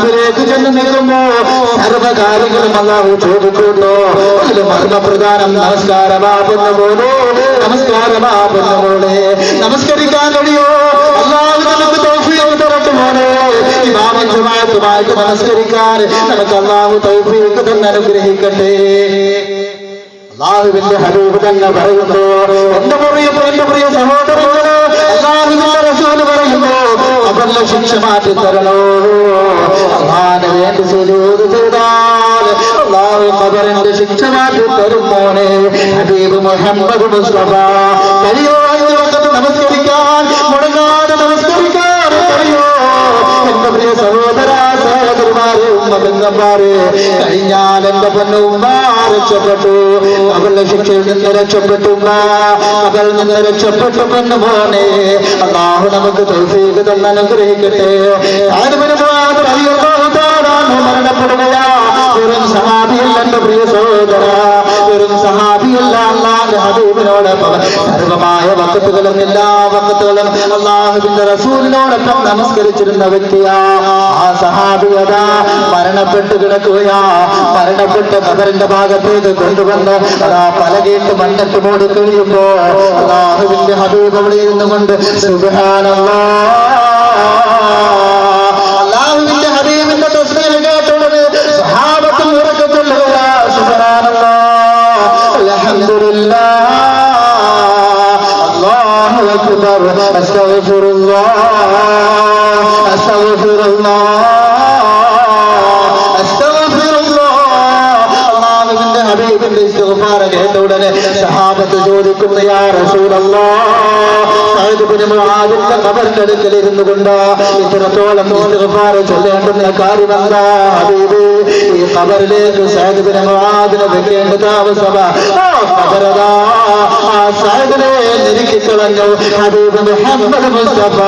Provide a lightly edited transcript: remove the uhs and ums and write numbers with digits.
മുമ്പിലേക്ക് ചെന്ന് നിൽക്കുമ്പോ സർവകാര്യങ്ങളും അല്ലാഹു ചോദിക്കുന്നു. അതിൽ മർമ്മപ്രധാനം നമസ്കാരമാകുന്ന പോലെ, നമസ്കാരമാകുന്ന പോലെ നമസ്കരിക്കാൻ കഴിയോ? അല്ലാഹു നമുക്ക് തൗഫീഖ് തരട്ടെ മോനെ. ഇമാമും ജമാഅത്തുമായിട്ട് നമസ്കരിക്കാൻ നമുക്ക് അല്ലാഹു തൗഫീഖ് തന്നെ അനുഗ്രഹിക്കട്ടെ. അല്ലാഹുവിന്റെ ഹബീബ് തന്നെ പറയുന്നു, എന്റെ പ്രിയ സഹോദരങ്ങളെ, അല്ലാഹുവിന്റെ റസൂൽ പറയുന്നു, അവരുടെ ശിക്ഷ മാറ്റി തരണോ? അല്ലാഹുവിന് വേണ്ടി സുജൂദ് ചെയ്താൽ അല്ലാഹു ഖബറിന്റെ ശിക്ഷ മാറ്റി തരും മോനെ. ഹബീബ് മുഹമ്മദ് മുസ്തഫ കഴിയോ 5 വഖത്ത് നമസ്കരിക്കാൻ, മുടങ്ങാതെ നമസ്കരിക്കാൻ കഴിയോ? എന്റെ പ്രിയ സഹോദര സഹോദരിമാരെ, ഉമ്മ പെങ്ങന്മാരെ, കഴിഞ്ഞാൽ എന്റെ പൊന്നു ഉമ്മ രക്ഷപ്പെട്ടു, അവളുടെ ശിക്ഷയിൽ നിന്ന് രക്ഷപ്പെട്ടു, അവളിൽ നിന്ന് രക്ഷപ്പെട്ടു പൊന്നു മോനെ. അല്ലാഹു നമുക്ക് തൗഫീഖ് തന്നെ അനുഗ്രഹിക്കട്ടെ. മരണപ്പെടുകയാ. വെറും സഹാബിയല്ല എന്റെ പ്രിയ സഹോദര, വെറും സഹാബിയല്ല. അല്ലാഹുവിന്റെ ഹബീബിനോടൊപ്പം സർവമായ വഖത്തുകളും എല്ലാ വഖത്തുകളും അല്ലാഹുവിന്റെ റസൂലിനോടൊപ്പം നമസ്കരിച്ചിരുന്ന വ്യക്തിയാ. ആ സഹാബിയതാ മരണപ്പെട്ട് കിടക്കുകയാ. മരണപ്പെട്ട ഖബറിന്റെ ഭാഗത്തേക്ക് കൊണ്ടുവന്ന് അതാ പലകയിട്ട് മണ്ണിട്ട് മൂടി കഴിയുമ്പോ അല്ലാഹുവിന്റെ ഹബീബ് അവിടെ ഇരുന്നുകൊണ്ട് സുബ്ഹാനല്ലാഹ്, അല്ലാഹുവിന്റെ ഹബീബിന്റെ തസ്ബീഹ് കേട്ടുകൊണ്ട് സഹാബത്ത് ഉറക്കത്തുള്ളവരാ. സുബ്ഹാനല്ലാഹ്, അൽഹംദുലില്ലാഹ്, അല്ലാഹു അക്ബർ, അസ്തഗ്ഫിറുല്ലാഹ്, അസ്തഗ്ഫിറുല്ലാഹ്, ഹബീബിന്റെ ഇസ്തിഗ്ഫാർ കേട്ട ഉടനെ സഹാബത്ത് ചോദിക്കുന്നു, യാ റസൂലല്ലാഹ്, സഅദ് ഇബ്നു മുആദിന്റെ ഖബറിന്റെ അടുക്കൽ ഇരുന്നു കൊണ്ട് ഇത്രത്തോളം ഇസ്തിഗ്ഫാർ ചൊല്ലേണ്ടുന്ന കാര്യമെന്താ ഹബീബ്? ഈ ഖബറിലേക്ക് സഅദ് ഇബ്നു മുആദിനെ വെക്കേണ്ടത് ആവശ്യമാ. ഖബറതാ ആ സഅദിനെ നിരുക്കിക്കളഞ്ഞു ഹബീബ് മുഹമ്മദ് മുസ്തഫ